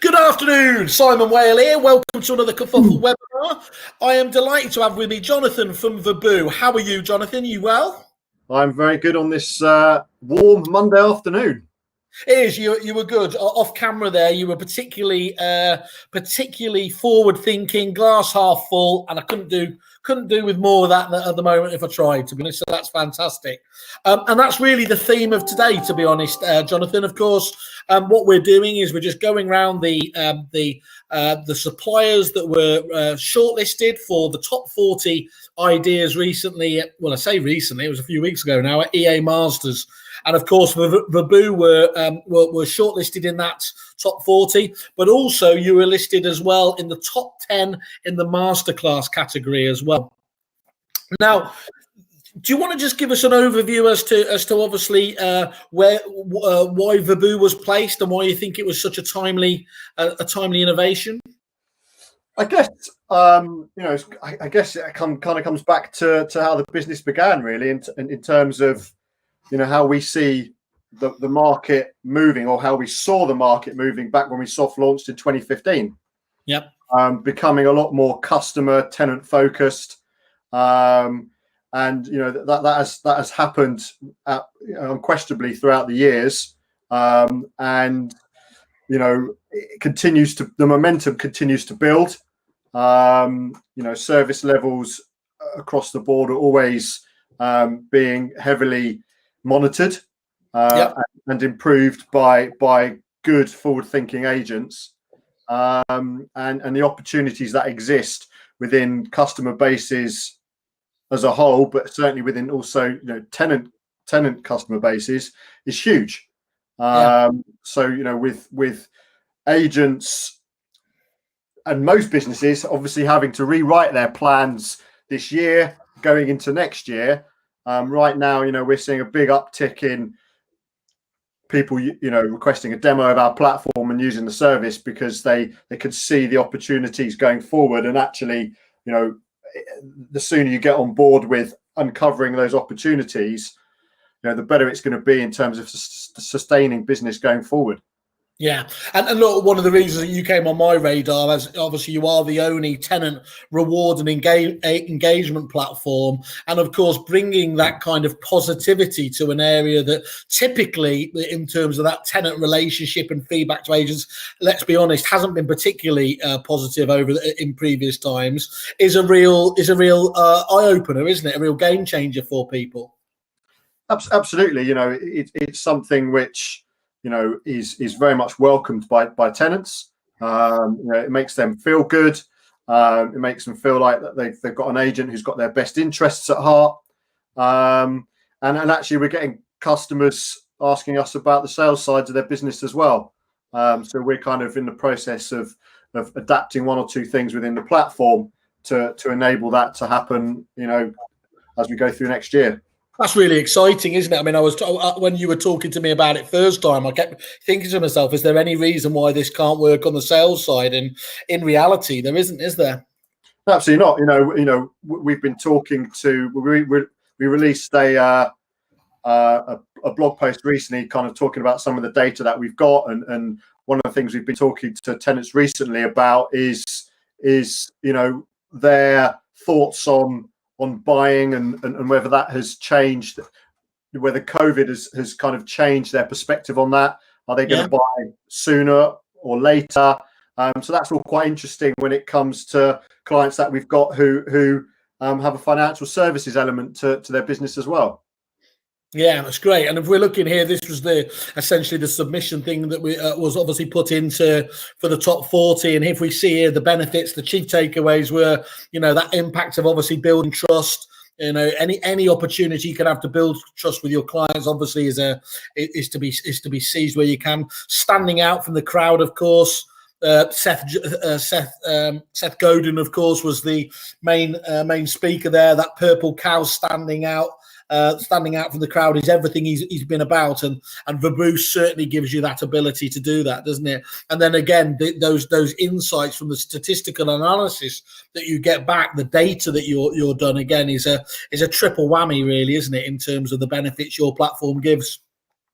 Good afternoon, Simon Whale here. Welcome to another Kerfuffle webinar. I am delighted to have with me Jonathan from Vaboo. How are you, Jonathan? You well? I'm very good on this warm Monday afternoon. It is. You were good off camera there. You were particularly forward thinking, glass half full, and I couldn't do with more of that at the moment if I tried, to be honest. So that's fantastic, and that's really the theme of today, to be honest, Jonathan. Of course, what we're doing is we're just going around the suppliers that were shortlisted for the top 40 ideas recently. Well, I say recently; it was a few weeks ago now at EA Masters. And of course, Vaboo were shortlisted in that top 40, but also you were listed as well in the top 10 in the masterclass category as well. Now, do you want to just give us an overview as to obviously why Vaboo was placed and why you think it was such a timely innovation? I guess I guess it kind of comes back to how the business began, really, in terms of how we see the market moving, or how we saw the market moving back when we soft launched in 2015. Yep. Becoming a lot more customer tenant focused, and that has happened unquestionably throughout the years, and the momentum continues to build. Service levels across the board are always being heavily monitored and improved by good forward-thinking agents, and the opportunities that exist within customer bases as a whole, but certainly within also tenant customer bases, is huge. So with agents and most businesses obviously having to rewrite their plans this year going into next year. Right now, we're seeing a big uptick in people, requesting a demo of our platform and using the service because they could see the opportunities going forward. And actually, the sooner you get on board with uncovering those opportunities, the better it's going to be in terms of sustaining business going forward. Yeah, and look, one of the reasons that you came on my radar, as obviously you are the only tenant reward and engagement platform, and of course bringing that kind of positivity to an area that typically, in terms of that tenant relationship and feedback to agents, let's be honest, hasn't been particularly positive in previous times, is a real eye opener, isn't it? A real game changer for people. Absolutely, it's something which is very much welcomed by tenants. It makes them feel good. It makes them feel like that they've got an agent who's got their best interests at heart. And actually, we're getting customers asking us about the sales sides of their business as well. So we're kind of in the process of adapting one or two things within the platform to enable that to happen, as we go through next year. That's really exciting, isn't it? I mean, when you were talking to me about it first time, I kept thinking to myself, is there any reason why this can't work on the sales side? And in reality, there isn't, is there? Absolutely not. We've been talking to, we released a blog post recently, kind of talking about some of the data that we've got, and one of the things we've been talking to tenants recently about is their thoughts on buying and whether that has changed, whether COVID has kind of changed their perspective on that. Are they going to buy sooner or later? So that's all quite interesting when it comes to clients that we've got who have a financial services element to their business as well. Yeah, that's great. And if we're looking here, this was essentially the submission thing that was obviously put into for the top 40. And if we see here the benefits, the chief takeaways were, that impact of obviously building trust. Any opportunity you can have to build trust with your clients, obviously, is to be seized where you can. Standing out from the crowd, of course. Seth Godin, of course, was the main speaker there. That purple cow standing out from the crowd is everything he's been about, and Vaboo certainly gives you that ability to do that, doesn't it? And then again, those insights from the statistical analysis that you get back, the data that you're done again is a triple whammy, really, isn't it, in terms of the benefits your platform gives?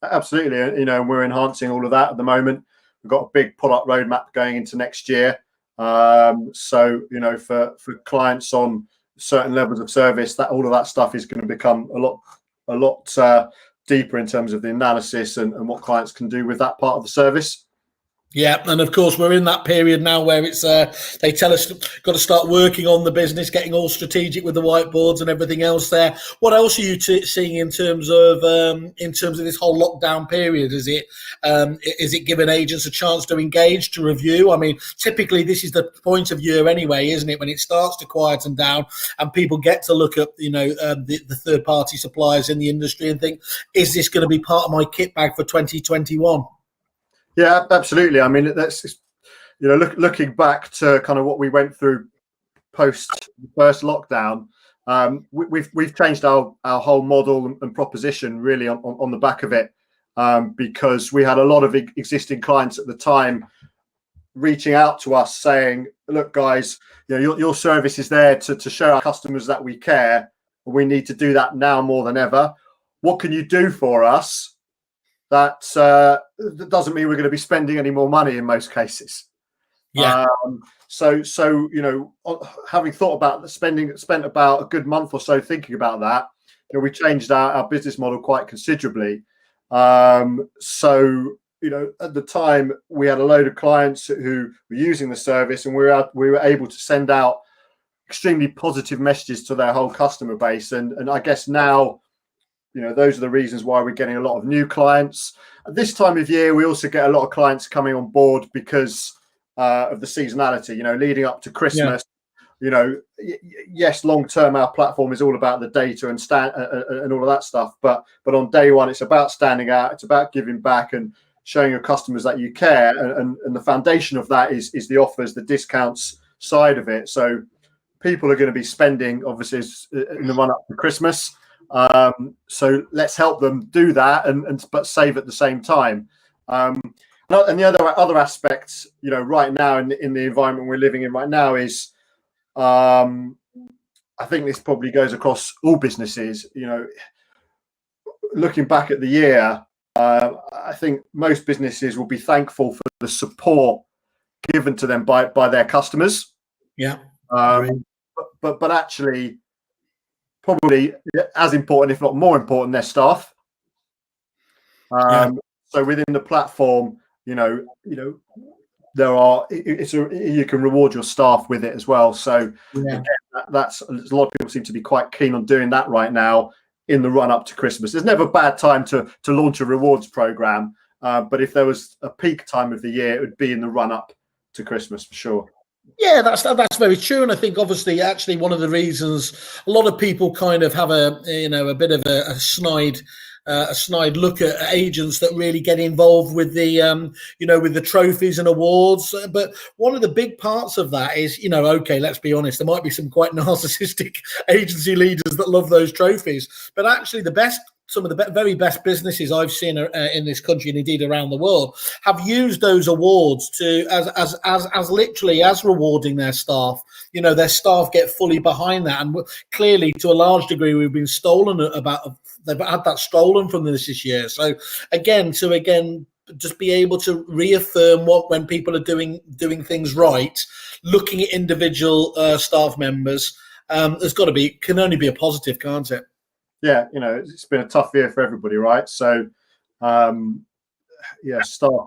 Absolutely, we're enhancing all of that at the moment We've got a big product roadmap going into next year. So, you know, for clients on certain levels of service, that all of that stuff is going to become a lot deeper in terms of the analysis and what clients can do with that part of the service. Yeah, and of course we're in that period now where it's they tell us got to start working on the business, getting all strategic with the whiteboards and everything else there. What else are you seeing in terms of this whole lockdown period? Is it giving agents a chance to engage, to review? I mean, typically this is the point of year anyway, isn't it, when it starts to quieten down and people get to look at the third party suppliers in the industry and think, is this going to be part of my kit bag for 2021? Yeah, absolutely. I mean, that's, you know, looking back to kind of what we went through post the first lockdown, we've changed our whole model and proposition really on the back of it, because we had a lot of existing clients at the time reaching out to us saying, look, guys, you know, your service is there to show our customers that we care. We need to do that now more than ever. What can you do for us? That doesn't mean we're going to be spending any more money in most cases. Yeah. So you know, having thought about spent about a good month or so thinking about that, you know, we changed our business model quite considerably. So, you know, at the time we had a load of clients who were using the service, and we were able to send out extremely positive messages to their whole customer base. And I guess now, you know, those are the reasons why we're getting a lot of new clients. At this time of year, we also get a lot of clients coming on board because of the seasonality, you know, leading up to Christmas. Yeah. You know, yes, long term, our platform is all about the data and all of that stuff. But on day one, it's about standing out. It's about giving back and showing your customers that you care. And the foundation of that is the offers, the discounts side of it. So people are going to be spending, obviously, in the run up to Christmas. So let's help them do that but save at the same time. And the other aspects, you know, right now in the environment we're living in right now is, I think this probably goes across all businesses. You know, looking back at the year, I think most businesses will be thankful for the support given to them by their customers. Yeah. But actually, probably as important, if not more important, their staff. So within the platform, you know, there are you can reward your staff with it as well. So again, that's a lot of people seem to be quite keen on doing that right now in the run up to Christmas. There's never a bad time to launch a rewards program, but if there was a peak time of the year, it would be in the run up to Christmas for sure. Yeah, that's very true, and I think obviously actually one of the reasons a lot of people kind of have a bit of a snide look at agents that really get involved with the with the trophies and awards. But one of the big parts of that is, you know, okay, let's be honest, there might be some quite narcissistic agency leaders that love those trophies, but actually some of the very best businesses I've seen in this country and indeed around the world have used those awards to as literally as rewarding their staff. You know, their staff get fully behind that, and clearly to a large degree they've had that stolen from this year. So again, just be able to reaffirm when people are doing things right, looking at individual staff members, can only be a positive, can't it? Yeah, you know, it's been a tough year for everybody, right? So, staff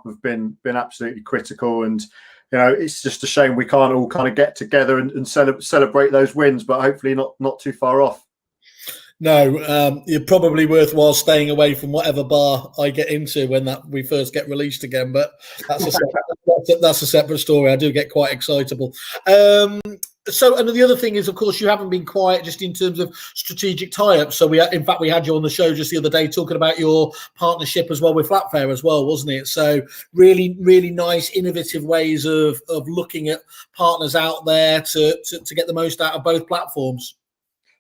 have been absolutely critical, and you know, it's just a shame we can't all kind of get together and celebrate those wins, but hopefully not too far off. No, you're probably worthwhile staying away from whatever bar I get into when we first get released again. But that's a separate story. I do get quite excitable. So, and the other thing is, of course, you haven't been quiet just in terms of strategic tie-ups. So in fact, we had you on the show just the other day talking about your partnership as well with Flatfare as well, wasn't it? So really, really nice, innovative ways of looking at partners out there to get the most out of both platforms.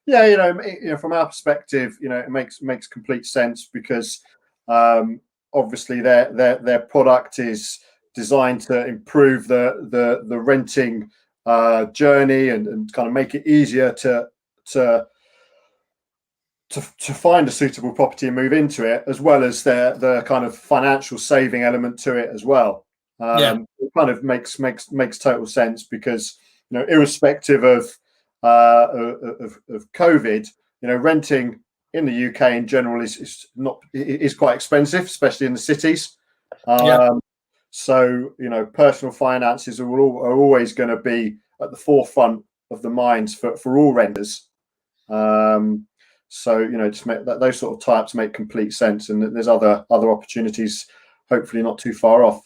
Yeah, you know, from our perspective, you know, it makes complete sense because obviously their product is designed to improve the renting journey and kind of make it easier to find a suitable property and move into it, as well as the kind of financial saving element to it as well. It kind of makes total sense, because irrespective of COVID, renting in the UK in general is quite expensive, especially in the cities. So personal finances are always going to be at the forefront of the minds for all renters. So just those sort of types make complete sense, and there's other opportunities, hopefully not too far off.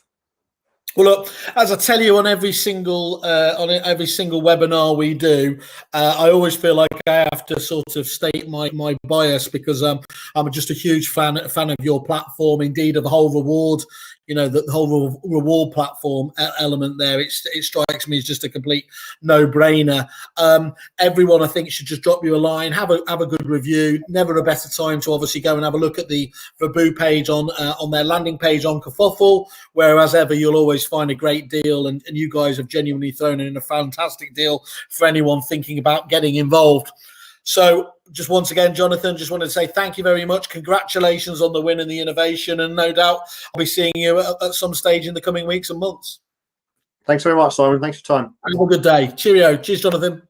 Well, look, as I tell you on every single webinar we do, I always feel like I have to sort of state my bias, because I'm just a huge fan of your platform, indeed of the whole reward. The whole reward platform element there, it strikes me as just a complete no-brainer. Everyone, I think, should just drop you a line, have a good review. Never a better time to obviously go and have a look at the Vaboo page on their landing page on Kerfuffle, where as ever you'll always find a great deal, and you guys have genuinely thrown in a fantastic deal for anyone thinking about getting involved. So just once again, Jonathan, just wanted to say thank you very much. Congratulations on the win and the innovation, and no doubt I'll be seeing you at some stage in the coming weeks and months. Thanks very much, Simon. Thanks for your time. Have a good day. Cheerio. Cheers, Jonathan.